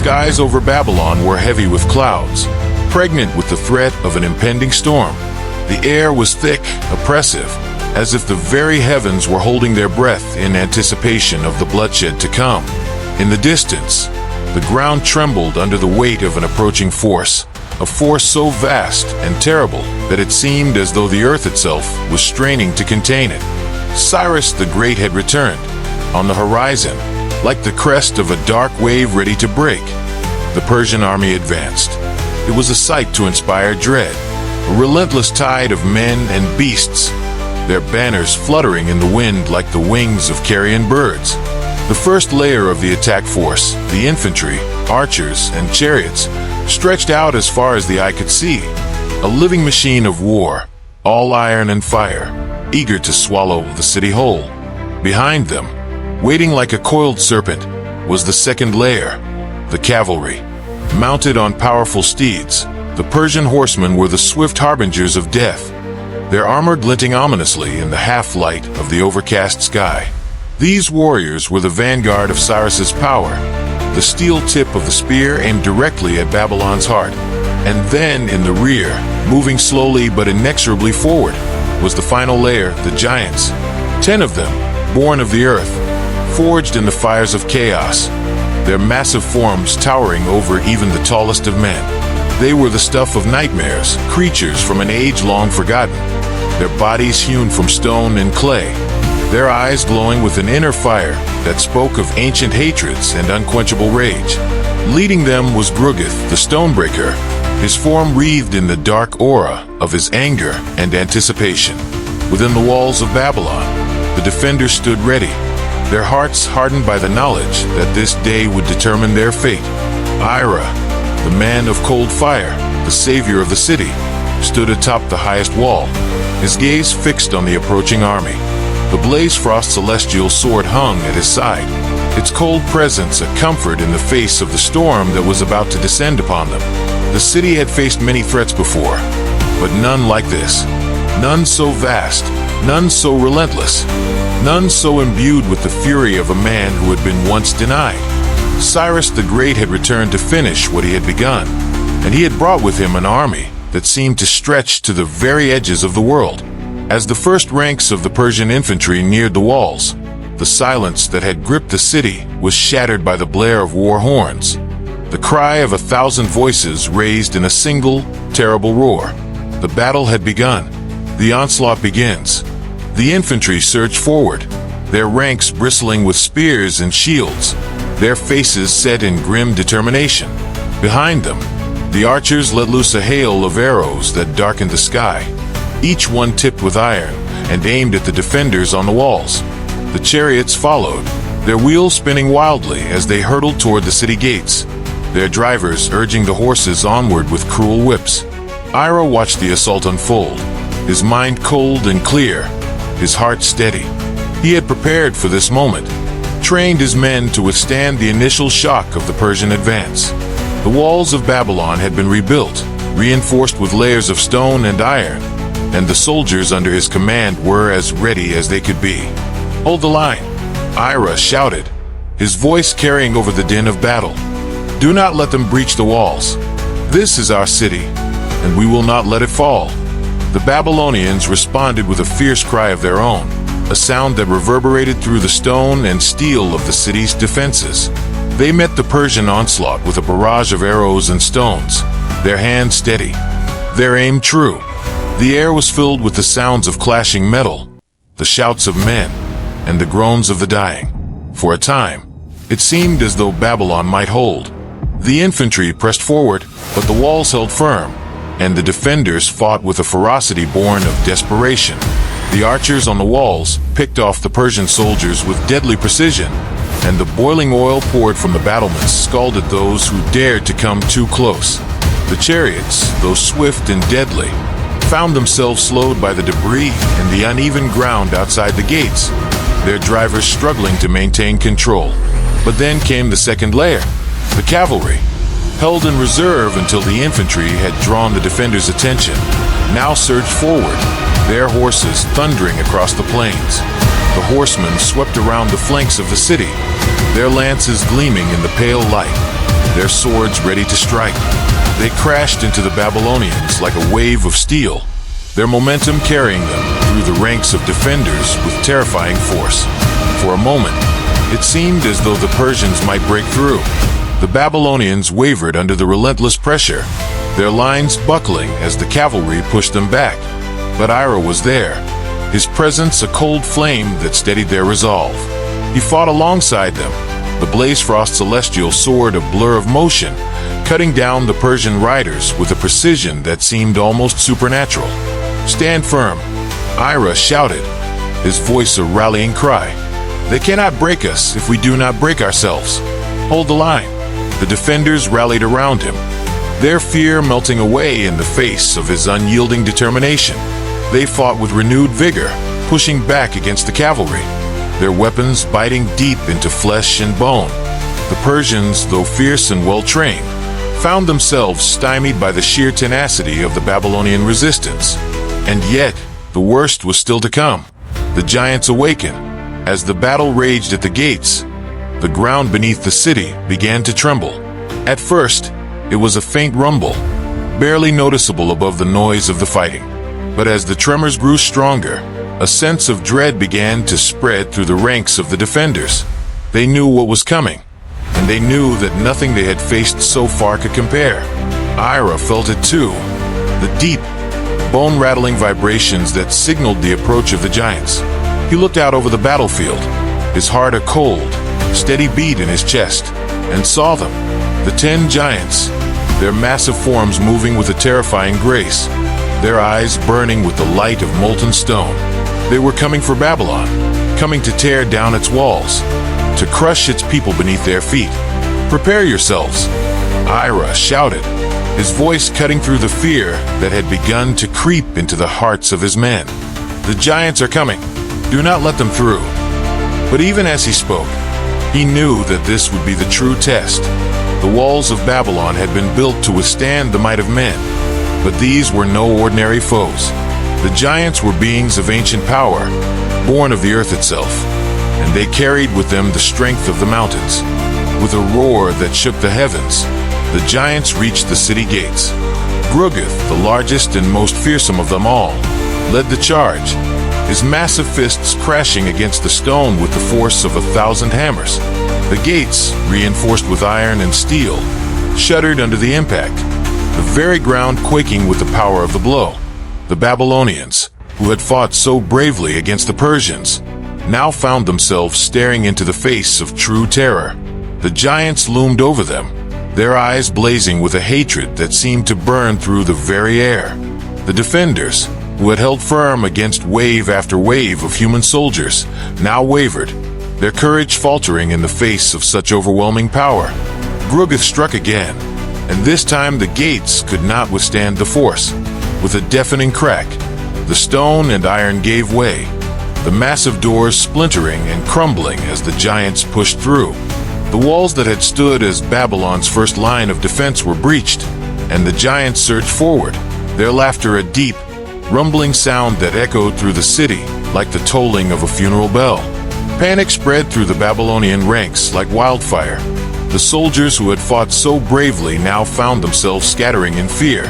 skies over Babylon were heavy with clouds, pregnant with the threat of an impending storm. The air was thick, oppressive, as if the very heavens were holding their breath in anticipation of the bloodshed to come. In the distance, the ground trembled under the weight of an approaching force, a force so vast and terrible that it seemed as though the earth itself was straining to contain it. Cyrus the Great had returned. On the horizon, like the crest of a dark wave ready to break, the Persian army advanced. It was a sight to inspire dread, a relentless tide of men and beasts, their banners fluttering in the wind like the wings of carrion birds. The first layer of the attack force, the infantry, archers, and chariots, stretched out as far as the eye could see, a living machine of war, all iron and fire, eager to swallow the city whole. Behind them, waiting like a coiled serpent, was the second layer, the cavalry. Mounted on powerful steeds, the Persian horsemen were the swift harbingers of death, their armor glinting ominously in the half-light of the overcast sky. These warriors were the vanguard of Cyrus's power, the steel tip of the spear aimed directly at Babylon's heart. And then, in the rear, moving slowly but inexorably forward, was the final layer, the giants. 10 of them, born of the earth, forged in the fires of chaos, their massive forms towering over even the tallest of men. They were the stuff of nightmares, creatures from an age long forgotten, their bodies hewn from stone and clay, their eyes glowing with an inner fire that spoke of ancient hatreds and unquenchable rage. Leading them was Gruggith, the Stonebreaker, his form wreathed in the dark aura of his anger and anticipation. Within the walls of Babylon, the defenders stood ready, their hearts hardened by the knowledge that this day would determine their fate. Ira, the man of cold fire, the savior of the city, stood atop the highest wall, his gaze fixed on the approaching army. The Blaze Frost celestial sword hung at his side, its cold presence a comfort in the face of the storm that was about to descend upon them. The city had faced many threats before, but none like this. None so vast, none so relentless, none so imbued with the fury of a man who had been once denied. Cyrus the Great had returned to finish what he had begun, and he had brought with him an army that seemed to stretch to the very edges of the world. As the first ranks of the Persian infantry neared the walls, the silence that had gripped the city was shattered by the blare of war horns, the cry of 1,000 voices raised in a single, terrible roar. The battle had begun. The onslaught begins. The infantry surged forward, their ranks bristling with spears and shields, their faces set in grim determination. Behind them, the archers let loose a hail of arrows that darkened the sky, each one tipped with iron and aimed at the defenders on the walls. The chariots followed, their wheels spinning wildly as they hurtled toward the city gates, their drivers urging the horses onward with cruel whips. Ira watched the assault unfold, his mind cold and clear, his heart steady. He had prepared for this moment, trained his men to withstand the initial shock of the Persian advance. The walls of Babylon had been rebuilt, reinforced with layers of stone and iron, and the soldiers under his command were as ready as they could be. "Hold the line," Ira shouted, his voice carrying over the din of battle. "Do not let them breach the walls. This is our city, and we will not let it fall." The Babylonians responded with a fierce cry of their own, a sound that reverberated through the stone and steel of the city's defenses. They met the Persian onslaught with a barrage of arrows and stones, their hands steady, their aim true. The air was filled with the sounds of clashing metal, the shouts of men, and the groans of the dying. For a time, it seemed as though Babylon might hold. The infantry pressed forward, but the walls held firm, and the defenders fought with a ferocity born of desperation. The archers on the walls picked off the Persian soldiers with deadly precision, and the boiling oil poured from the battlements scalded those who dared to come too close. The chariots, though swift and deadly, found themselves slowed by the debris and the uneven ground outside the gates, their drivers struggling to maintain control. But then came the second layer, the cavalry, held in reserve until the infantry had drawn the defenders' attention, now surged forward, their horses thundering across the plains. The horsemen swept around the flanks of the city, their lances gleaming in the pale light. their swords ready to strike. They crashed into the Babylonians like a wave of steel, their momentum carrying them through the ranks of defenders with terrifying force. For a moment, it seemed as though the Persians might break through. The Babylonians wavered under the relentless pressure, their lines buckling as the cavalry pushed them back. But Ira was there, his presence a cold flame that steadied their resolve. He fought alongside them, the Blaze Frost celestial sword a blur of motion, cutting down the Persian riders with a precision that seemed almost supernatural. "Stand firm," Ira shouted, his voice a rallying cry. "They cannot break us if we do not break ourselves. Hold the line." The defenders rallied around him, their fear melting away in the face of his unyielding determination. They fought with renewed vigor, pushing back against the cavalry, their weapons biting deep into flesh and bone. The Persians, though fierce and well-trained, found themselves stymied by the sheer tenacity of the Babylonian resistance. And yet, the worst was still to come. The giants awakened. As the battle raged at the gates, the ground beneath the city began to tremble. At first, it was a faint rumble, barely noticeable above the noise of the fighting. But as the tremors grew stronger, a sense of dread began to spread through the ranks of the defenders. They knew what was coming, and they knew that nothing they had faced so far could compare. Ira felt it too, the deep, bone-rattling vibrations that signaled the approach of the giants. He looked out over the battlefield, his heart a cold, steady beat in his chest, and saw them, the 10 giants, their massive forms moving with a terrifying grace, their eyes burning with the light of molten stone. They were coming for Babylon, coming to tear down its walls, to crush its people beneath their feet. "Prepare yourselves," Ira shouted, his voice cutting through the fear that had begun to creep into the hearts of his men. "The giants are coming. Do not let them through." But even as he spoke, he knew that this would be the true test. The walls of Babylon had been built to withstand the might of men, but these were no ordinary foes. The giants were beings of ancient power, born of the earth itself, and they carried with them the strength of the mountains. With a roar that shook the heavens, the giants reached the city gates. Gruggith, the largest and most fearsome of them all, led the charge, his massive fists crashing against the stone with the force of 1,000 hammers. The gates, reinforced with iron and steel, shuddered under the impact, the very ground quaking with the power of the blow. The Babylonians, who had fought so bravely against the Persians, now found themselves staring into the face of true terror. The giants loomed over them, their eyes blazing with a hatred that seemed to burn through the very air. The defenders, who had held firm against wave after wave of human soldiers, now wavered, their courage faltering in the face of such overwhelming power. Gruggith struck again, and this time the gates could not withstand the force. With a deafening crack, the stone and iron gave way, the massive doors splintering and crumbling as the giants pushed through. The walls that had stood as Babylon's first line of defense were breached, and the giants surged forward, their laughter a deep, rumbling sound that echoed through the city like the tolling of a funeral bell. Panic spread through the Babylonian ranks like wildfire. The soldiers who had fought so bravely now found themselves scattering in fear,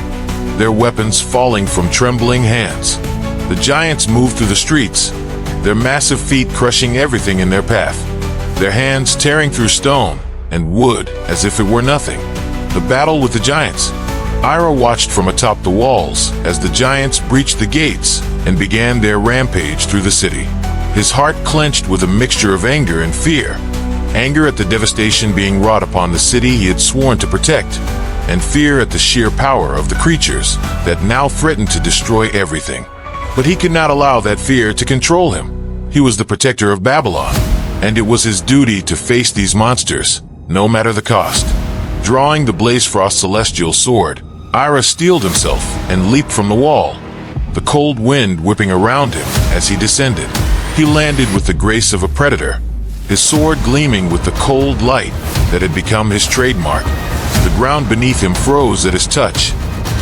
their weapons falling from trembling hands. The giants moved through the streets, their massive feet crushing everything in their path, their hands tearing through stone and wood as if it were nothing. The battle with the giants. Ira watched from atop the walls as the giants breached the gates and began their rampage through the city. His heart clenched with a mixture of anger and fear. Anger at the devastation being wrought upon the city he had sworn to protect, and fear at the sheer power of the creatures that now threatened to destroy everything. But he could not allow that fear to control him. He was the protector of Babylon, and it was his duty to face these monsters, no matter the cost. Drawing the Blaze Frost celestial sword, Ira steeled himself and leaped from the wall, the cold wind whipping around him as he descended. He landed with the grace of a predator, his sword gleaming with the cold light that had become his trademark. The ground beneath him froze at his touch,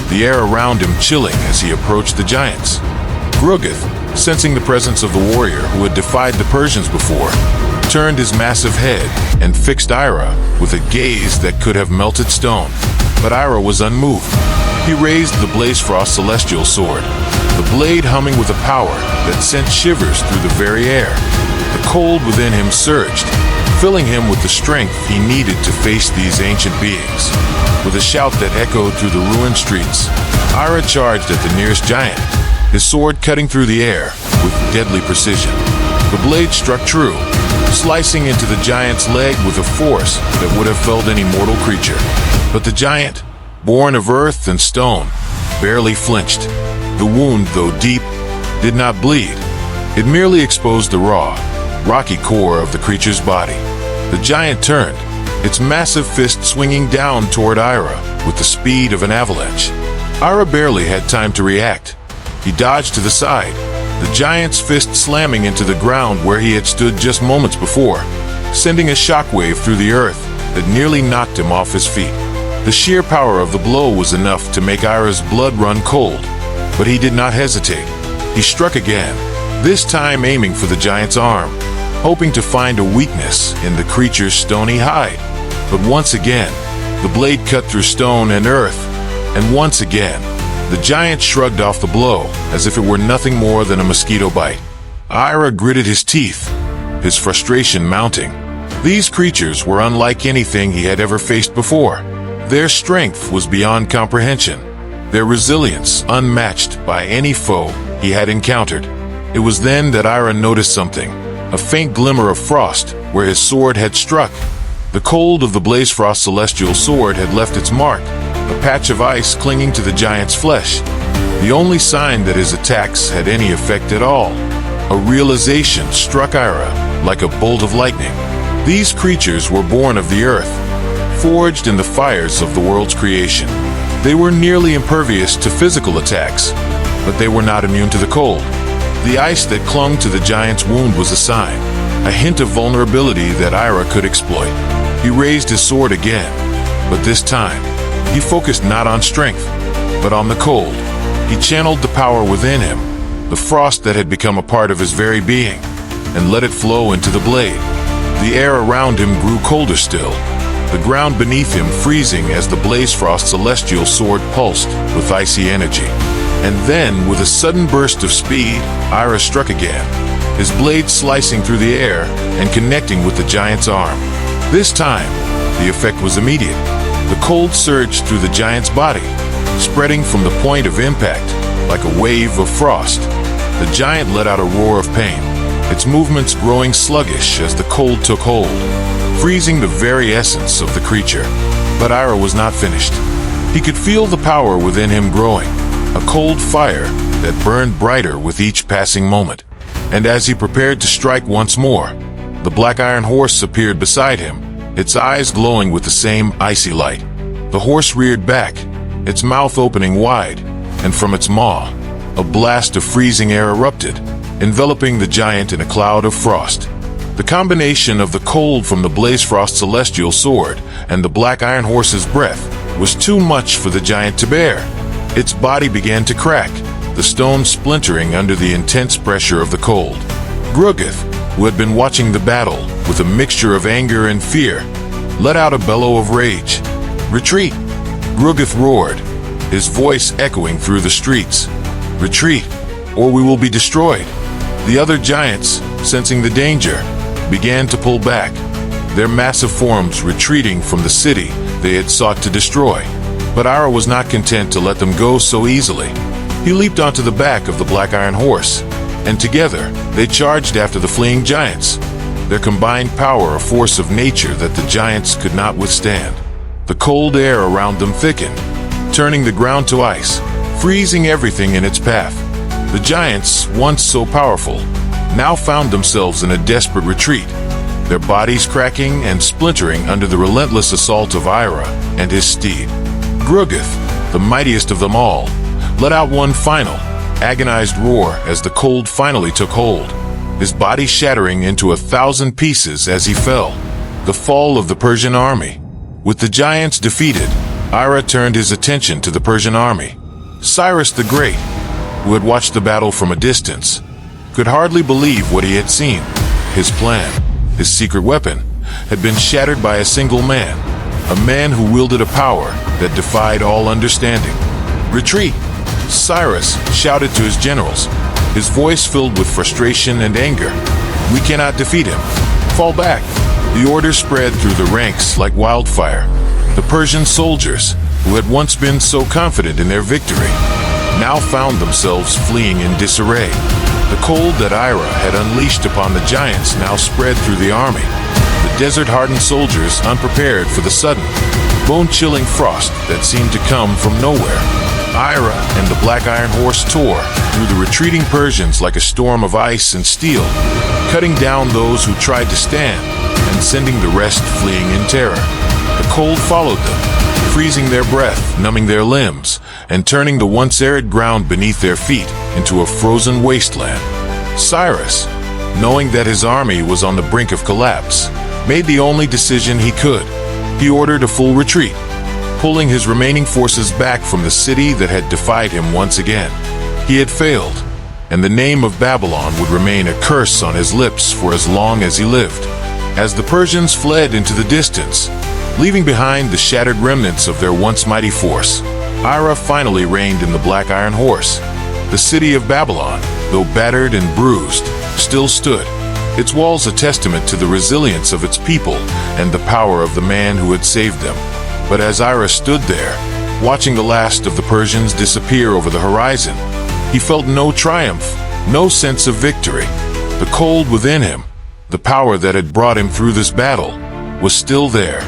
the air around him chilling as he approached the giants. Gruggith, sensing the presence of the warrior who had defied the Persians before, turned his massive head and fixed Ira with a gaze that could have melted stone. But Ira was unmoved. He raised the Blazefrost Celestial Sword, the blade humming with a power that sent shivers through the very air. The cold within him surged, filling him with the strength he needed to face these ancient beings. With a shout that echoed through the ruined streets, Ira charged at the nearest giant, his sword cutting through the air with deadly precision. The blade struck true, slicing into the giant's leg with a force that would have felled any mortal creature. But the giant, born of earth and stone, barely flinched. The wound, though deep, did not bleed. It merely exposed the raw, rocky core of the creature's body. The giant turned, its massive fist swinging down toward Ira with the speed of an avalanche. Ira barely had time to react. He dodged to the side, the giant's fist slamming into the ground where he had stood just moments before, sending a shockwave through the earth that nearly knocked him off his feet. The sheer power of the blow was enough to make Ira's blood run cold, but he did not hesitate. He struck again, this time aiming for the giant's arm, hoping to find a weakness in the creature's stony hide. But once again, the blade cut through stone and earth, and once again, the giant shrugged off the blow as if it were nothing more than a mosquito bite. Ira gritted his teeth, his frustration mounting. These creatures were unlike anything he had ever faced before. Their strength was beyond comprehension, their resilience unmatched by any foe he had encountered. It was then that Ira noticed something, a faint glimmer of frost where his sword had struck. The cold of the Blazefrost Celestial Sword had left its mark, a patch of ice clinging to the giant's flesh, the only sign that his attacks had any effect at all. A realization struck Ira like a bolt of lightning. These creatures were born of the earth, forged in the fires of the world's creation. They were nearly impervious to physical attacks, but they were not immune to the cold. The ice that clung to the giant's wound was a sign, a hint of vulnerability that Ira could exploit. He raised his sword again, but this time, he focused not on strength, but on the cold. He channeled the power within him, the frost that had become a part of his very being, and let it flow into the blade. The air around him grew colder still, the ground beneath him freezing as the Blazefrost Celestial Sword pulsed with icy energy. And then, with a sudden burst of speed, Ira struck again, his blade slicing through the air and connecting with the giant's arm. This time, the effect was immediate. The cold surged through the giant's body, spreading from the point of impact like a wave of frost. The giant let out a roar of pain, its movements growing sluggish as the cold took hold, freezing the very essence of the creature. But Ira was not finished. He could feel the power within him growing, a cold fire that burned brighter with each passing moment. And as he prepared to strike once more, the Black Iron Horse appeared beside him, its eyes glowing with the same icy light. The horse reared back, its mouth opening wide, and from its maw, a blast of freezing air erupted, enveloping the giant in a cloud of frost. The combination of the cold from the Blazefrost Celestial Sword and the Black Iron Horse's breath was too much for the giant to bear. Its body began to crack, the stone splintering under the intense pressure of the cold. Gruggith, who had been watching the battle with a mixture of anger and fear, let out a bellow of rage. "Retreat!" Gruggith roared, his voice echoing through the streets. "Retreat, or we will be destroyed." The other giants, sensing the danger, began to pull back, their massive forms retreating from the city they had sought to destroy. But Ira was not content to let them go so easily. He leaped onto the back of the Black Iron Horse, and together they charged after the fleeing giants, their combined power a force of nature that the giants could not withstand. The cold air around them thickened, turning the ground to ice, freezing everything in its path. The giants, once so powerful, now found themselves in a desperate retreat, their bodies cracking and splintering under the relentless assault of Ira and his steed. Gruggith, the mightiest of them all, let out one final, agonized roar as the cold finally took hold, his body shattering into 1,000 pieces as he fell. The fall of the Persian army. With the giants defeated, Ira turned his attention to the Persian army. Cyrus the Great, who had watched the battle from a distance, could hardly believe what he had seen. His plan, his secret weapon, had been shattered by a single man, a man who wielded a power that defied all understanding. "Retreat!" Cyrus shouted to his generals, his voice filled with frustration and anger. "We cannot defeat him. Fall back!" The order spread through the ranks like wildfire. The Persian soldiers, who had once been so confident in their victory, now found themselves fleeing in disarray. The cold that Ira had unleashed upon the giants now spread through the army. The desert-hardened soldiers unprepared for the sudden, bone-chilling frost that seemed to come from nowhere. Ira and the Black Iron Horse tore through the retreating Persians like a storm of ice and steel, cutting down those who tried to stand and sending the rest fleeing in terror. The cold followed them, freezing their breath, numbing their limbs, and turning the once arid ground beneath their feet into a frozen wasteland. Cyrus, knowing that his army was on the brink of collapse, made the only decision he could. He ordered a full retreat, pulling his remaining forces back from the city that had defied him once again. He had failed, and the name of Babylon would remain a curse on his lips for as long as he lived. As the Persians fled into the distance, leaving behind the shattered remnants of their once mighty force, Ira finally reigned in the Black Iron Horse. The city of Babylon, though battered and bruised, still stood, its walls a testament to the resilience of its people and the power of the man who had saved them. But as Ira stood there, watching the last of the Persians disappear over the horizon, he felt no triumph, no sense of victory. The cold within him, the power that had brought him through this battle, was still there,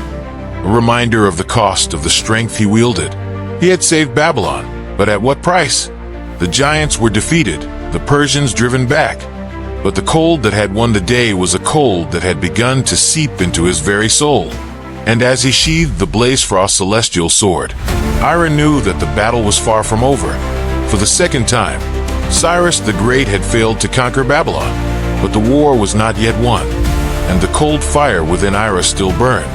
a reminder of the cost of the strength he wielded. He had saved Babylon, but at what price? The giants were defeated, the Persians driven back. But the cold that had won the day was a cold that had begun to seep into his very soul. And as he sheathed the Blazefrost celestial sword, Ira knew that the battle was far from over. For the second time, Cyrus the Great had failed to conquer Babylon, but the war was not yet won, and the cold fire within Ira still burned,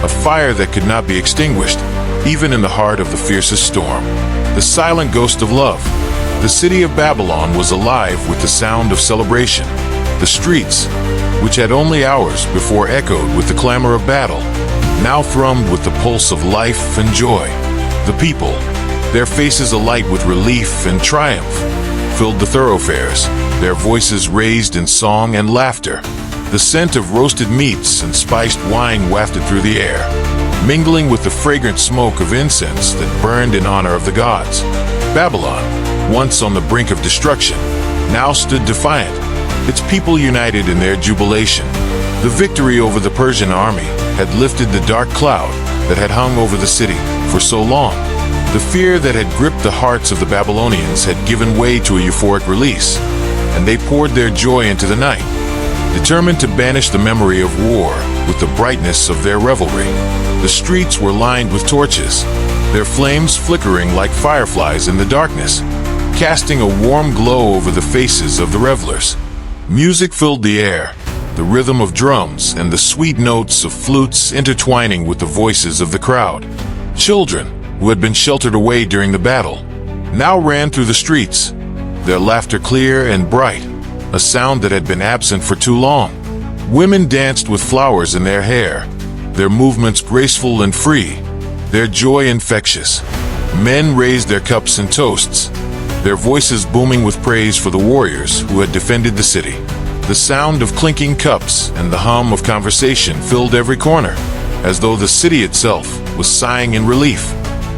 a fire that could not be extinguished, even in the heart of the fiercest storm. The silent ghost of love. The city of Babylon was alive with the sound of celebration. The streets, which had only hours before echoed with the clamor of battle, now thrummed with the pulse of life and joy. The people, their faces alight with relief and triumph, filled the thoroughfares, their voices raised in song and laughter. The scent of roasted meats and spiced wine wafted through the air, mingling with the fragrant smoke of incense that burned in honor of the gods. Babylon, once on the brink of destruction, now stood defiant, its people united in their jubilation. The victory over the Persian army had lifted the dark cloud that had hung over the city for so long. The fear that had gripped the hearts of the Babylonians had given way to a euphoric release, and they poured their joy into the night, determined to banish the memory of war with the brightness of their revelry. The streets were lined with torches, their flames flickering like fireflies in the darkness, casting a warm glow over the faces of the revelers. Music filled the air, the rhythm of drums and the sweet notes of flutes intertwining with the voices of the crowd. Children, who had been sheltered away during the battle, now ran through the streets, their laughter clear and bright, a sound that had been absent for too long. Women danced with flowers in their hair, their movements graceful and free, their joy infectious. Men raised their cups and toasts, their voices booming with praise for the warriors who had defended the city. The sound of clinking cups and the hum of conversation filled every corner, as though the city itself was sighing in relief.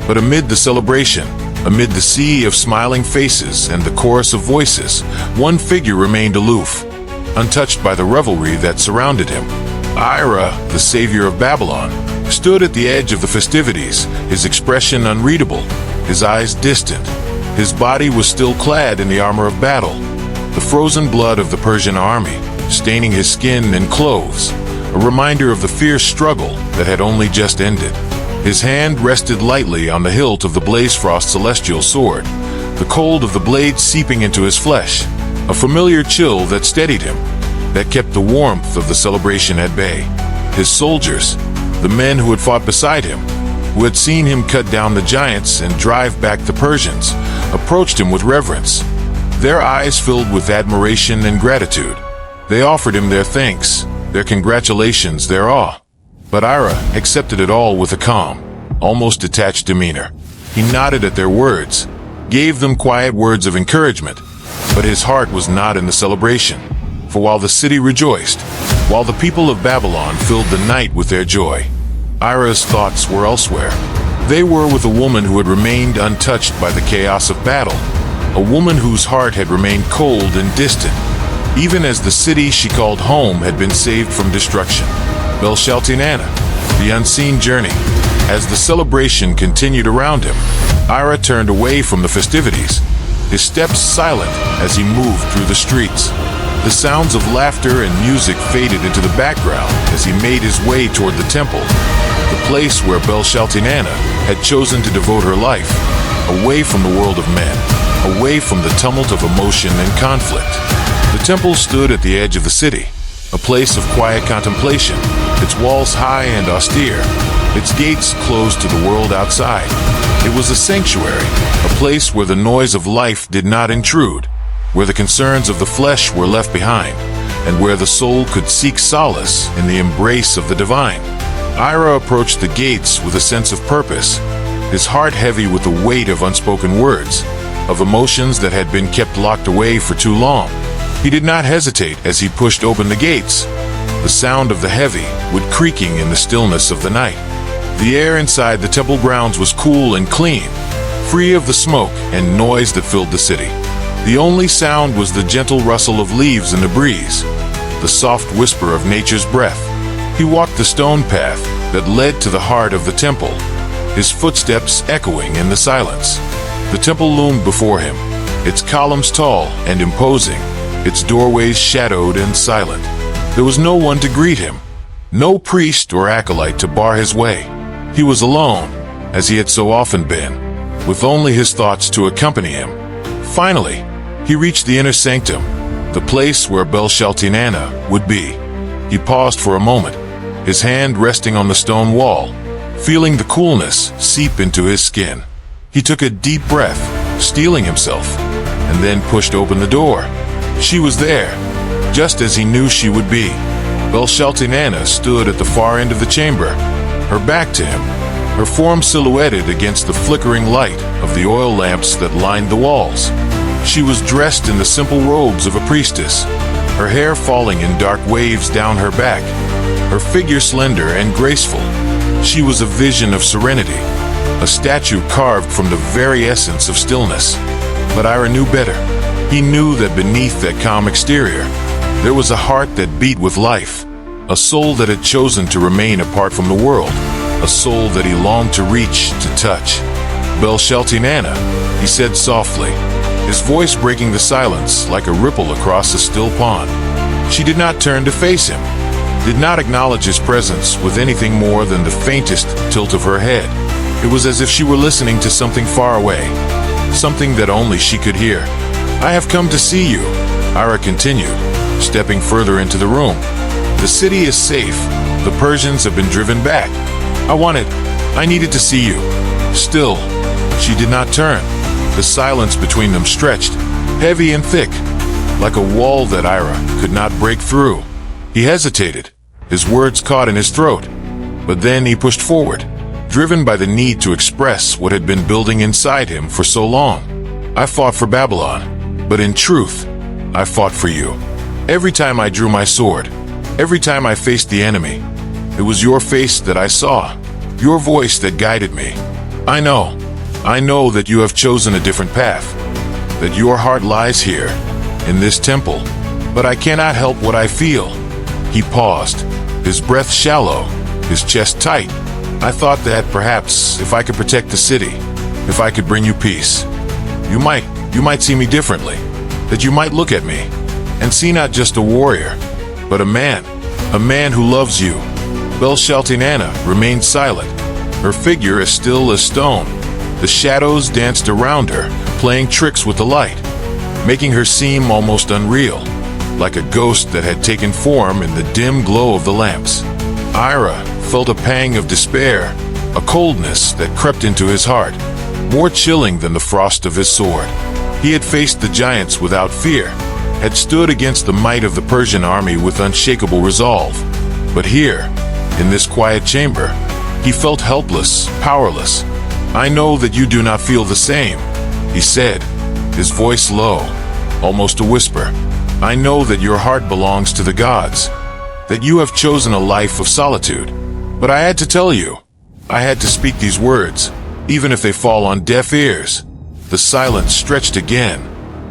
But amid the celebration, amid the sea of smiling faces and the chorus of voices, one figure remained aloof, untouched by the revelry that surrounded him. Ira, the savior of Babylon, stood at the edge of the festivities, his expression unreadable, his eyes distant. His body was still clad in the armor of battle, the frozen blood of the Persian army staining his skin and clothes, a reminder of the fierce struggle that had only just ended. His hand rested lightly on the hilt of the Blazefrost celestial sword, the cold of the blade seeping into his flesh, a familiar chill that steadied him, that kept the warmth of the celebration at bay. His soldiers, the men who had fought beside him, who had seen him cut down the giants and drive back the Persians, approached him with reverence, their eyes filled with admiration and gratitude. They offered him their thanks, their congratulations, their awe. But Ira accepted it all with a calm, almost detached demeanor. He nodded at their words, gave them quiet words of encouragement, but his heart was not in the celebration. For while the city rejoiced, while the people of Babylon filled the night with their joy, Ira's thoughts were elsewhere. They were with a woman who had remained untouched by the chaos of battle, a woman whose heart had remained cold and distant, even as the city she called home had been saved from destruction. Belshazzar, the unseen journey. As the celebration continued around him, Ira turned away from the festivities, his steps silent as he moved through the streets. The sounds of laughter and music faded into the background as he made his way toward the temple, the place where Belshazzar had chosen to devote her life, away from the world of men, away from the tumult of emotion and conflict. The temple stood at the edge of the city, a place of quiet contemplation, its walls high and austere, its gates closed to the world outside. It was a sanctuary, a place where the noise of life did not intrude, where the concerns of the flesh were left behind, and where the soul could seek solace in the embrace of the divine. Ira approached the gates with a sense of purpose, his heart heavy with the weight of unspoken words, of emotions that had been kept locked away for too long. He did not hesitate as he pushed open the gates, the sound of the heavy wood creaking in the stillness of the night. The air inside the temple grounds was cool and clean, free of the smoke and noise that filled the city. The only sound was the gentle rustle of leaves in the breeze, the soft whisper of nature's breath. He walked the stone path that led to the heart of the temple, his footsteps echoing in the silence. The temple loomed before him, its columns tall and imposing, its doorways shadowed and silent. There was no one to greet him, no priest or acolyte to bar his way. He was alone, as he had so often been, with only his thoughts to accompany him. Finally, he reached the inner sanctum, the place where Belshazzar would be. He paused for a moment, his hand resting on the stone wall, feeling the coolness seep into his skin. He took a deep breath, steeling himself, and then pushed open the door. She was there, just as he knew she would be. Belshazzar stood at the far end of the chamber, her back to him, her form silhouetted against the flickering light of the oil lamps that lined the walls. She was dressed in the simple robes of a priestess, her hair falling in dark waves down her back, her figure slender and graceful. She was a vision of serenity, a statue carved from the very essence of stillness. But Ira knew better. He knew that beneath that calm exterior, there was a heart that beat with life, a soul that had chosen to remain apart from the world, a soul that he longed to reach, to touch. Belshazzar, he said softly, his voice breaking the silence like a ripple across a still pond. She did not turn to face him, did not acknowledge his presence with anything more than the faintest tilt of her head. It was as if she were listening to something far away, something that only she could hear. "I have come to see you," Ira continued, stepping further into the room. "The city is safe. The Persians have been driven back. I needed to see you." Still, she did not turn. The silence between them stretched, heavy and thick, like a wall that Ira could not break through. He hesitated, his words caught in his throat. But then he pushed forward, driven by the need to express what had been building inside him for so long. "I fought for Babylon, but in truth, I fought for you. Every time I drew my sword, every time I faced the enemy, it was your face that I saw, your voice that guided me. I know that you have chosen a different path, that your heart lies here, in this temple, but I cannot help what I feel." He paused, his breath shallow, his chest tight. "I thought that perhaps if I could protect the city, if I could bring you peace, you might see me differently, that you might look at me and see not just a warrior, but a man who loves you." Belshazzar remained silent, her figure as still as stone. The shadows danced around her, playing tricks with the light, making her seem almost unreal, like a ghost that had taken form in the dim glow of the lamps. Ira felt a pang of despair, a coldness that crept into his heart, more chilling than the frost of his sword. He had faced the giants without fear. had stood against the might of the Persian army with unshakable resolve. But here, in this quiet chamber, he felt helpless, powerless. "I know that you do not feel the same," he said, his voice low, almost a whisper. "I know that your heart belongs to the gods, that you have chosen a life of solitude. But I had to tell you, I had to speak these words, even if they fall on deaf ears." The silence stretched again,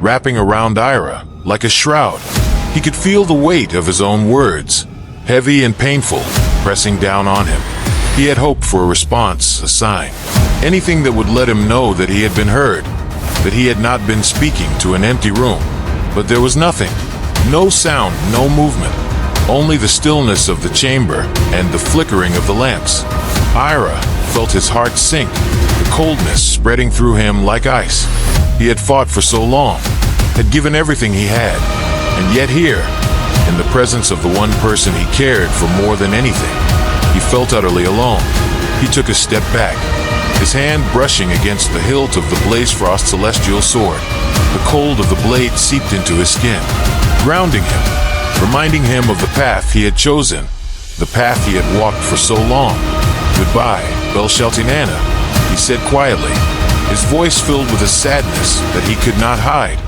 wrapping around Ira like a shroud. He could feel the weight of his own words, heavy and painful, pressing down on him. He had hoped for a response, a sign, anything that would let him know that he had been heard, that he had not been speaking to an empty room. But there was nothing. No sound, no movement. Only the stillness of the chamber and the flickering of the lamps. Ira felt his heart sink, the coldness spreading through him like ice. He had fought for so long, had given everything he had, and yet here, in the presence of the one person he cared for more than anything, he felt utterly alone. He took a step back, his hand brushing against the hilt of the Blazefrost celestial sword. The cold of the blade seeped into his skin, grounding him, reminding him of the path he had chosen, the path he had walked for so long. "Goodbye, Belshaltinana," he said quietly, his voice filled with a sadness that he could not hide.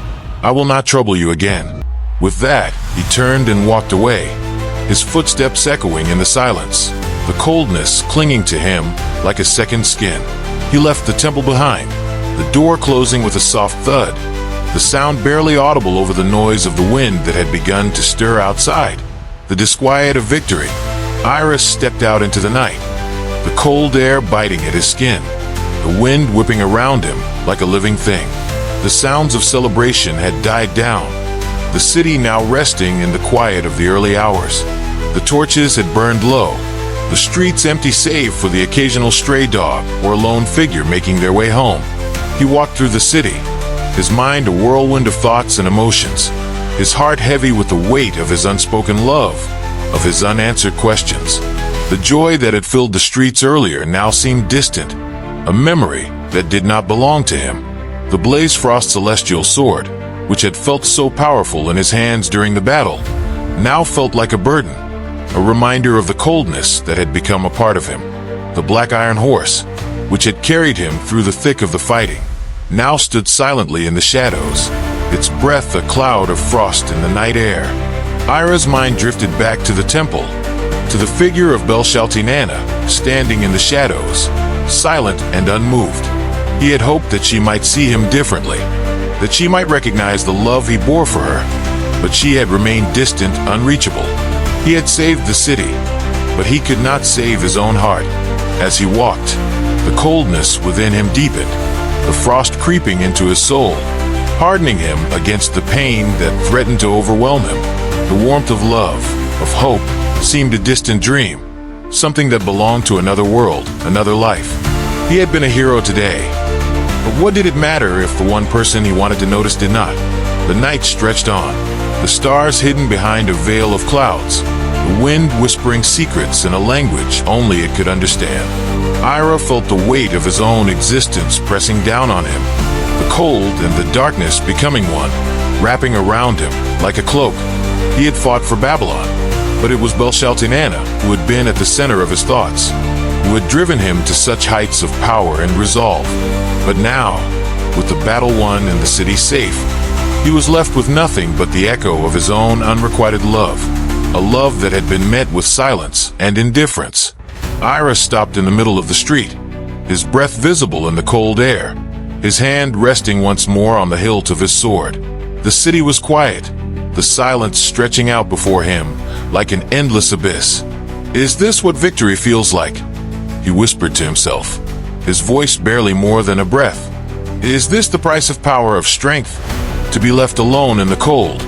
"I will not trouble you again." With that, he turned and walked away, his footsteps echoing in the silence, the coldness clinging to him like a second skin. He left the temple behind, the door closing with a soft thud, the sound barely audible over the noise of the wind that had begun to stir outside, the disquiet of victory. Iris stepped out into the night, the cold air biting at his skin, the wind whipping around him like a living thing. The sounds of celebration had died down, the city now resting in the quiet of the early hours. The torches had burned low, the streets empty save for the occasional stray dog or lone figure making their way home. He walked through the city, his mind a whirlwind of thoughts and emotions, his heart heavy with the weight of his unspoken love, of his unanswered questions. The joy that had filled the streets earlier now seemed distant, a memory that did not belong to him. The Blazefrost celestial sword, which had felt so powerful in his hands during the battle, now felt like a burden, a reminder of the coldness that had become a part of him. The black iron horse, which had carried him through the thick of the fighting, now stood silently in the shadows, its breath a cloud of frost in the night air. Ira's mind drifted back to the temple, to the figure of Belshaltinana standing in the shadows, silent and unmoved. He had hoped that she might see him differently, that she might recognize the love he bore for her, but she had remained distant, unreachable. He had saved the city, but he could not save his own heart. As he walked, the coldness within him deepened, the frost creeping into his soul, hardening him against the pain that threatened to overwhelm him. The warmth of love, of hope, seemed a distant dream, something that belonged to another world, another life. He had been a hero today, but what did it matter if the one person he wanted to notice did not? The night stretched on, the stars hidden behind a veil of clouds, the wind whispering secrets in a language only it could understand. Ira felt the weight of his own existence pressing down on him, the cold and the darkness becoming one, wrapping around him like a cloak. He had fought for Babylon, but it was Belshaltinana who had been at the center of his thoughts, who had driven him to such heights of power and resolve. But now, with the battle won and the city safe, he was left with nothing but the echo of his own unrequited love, a love that had been met with silence and indifference. Ira stopped in the middle of the street, his breath visible in the cold air, his hand resting once more on the hilt of his sword. The city was quiet, the silence stretching out before him like an endless abyss. "Is this what victory feels like?" he whispered to himself, his voice barely more than a breath. "Is this the price of power, of strength? To be left alone in the cold,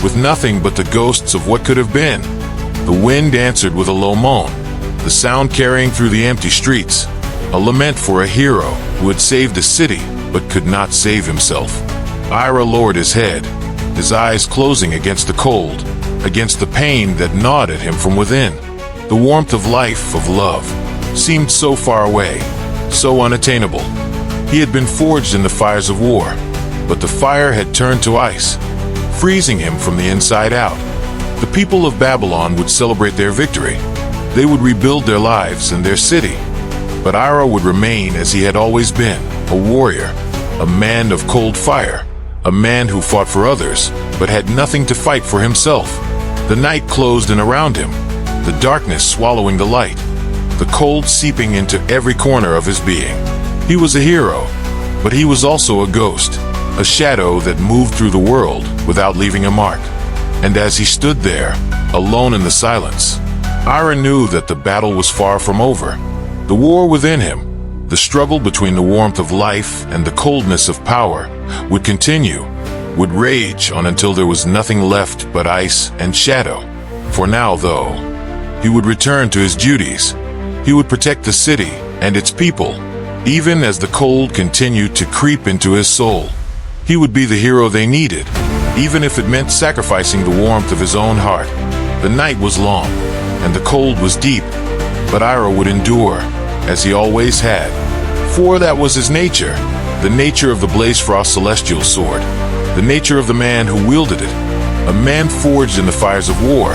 with nothing but the ghosts of what could have been?" The wind answered with a low moan, the sound carrying through the empty streets, a lament for a hero who had saved a city but could not save himself. Ira lowered his head, his eyes closing against the cold, against the pain that gnawed at him from within. The warmth of life, of love, seemed so far away, so unattainable. He had been forged in the fires of war, but the fire had turned to ice. freezing him from the inside out. The people of Babylon would celebrate their victory. They would rebuild their lives and their city. But Ira would remain as he had always been, a warrior, a man of cold fire, a man who fought for others, but had nothing to fight for himself. The night closed in around him, the darkness swallowing the light, the cold seeping into every corner of his being. He was a hero, but he was also a ghost, a shadow that moved through the world without leaving a mark. And as he stood there, alone in the silence, Ira knew that the battle was far from over. The war within him, the struggle between the warmth of life and the coldness of power, would continue, would rage on until there was nothing left but ice and shadow. For now, though, he would return to his duties. He would protect the city and its people, even as the cold continued to creep into his soul. He would be the hero they needed, even if it meant sacrificing the warmth of his own heart. The night was long, and the cold was deep, but Ira would endure, as he always had. For that was his nature, the nature of the Blazefrost celestial sword, the nature of the man who wielded it, a man forged in the fires of war,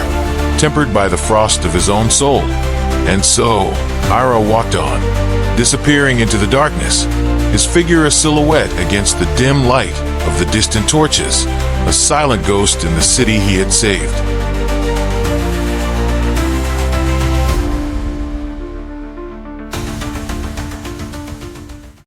tempered by the frost of his own soul. And so, Ira walked on, disappearing into the darkness, his figure a silhouette against the dim light of the distant torches, a silent ghost in the city he had saved.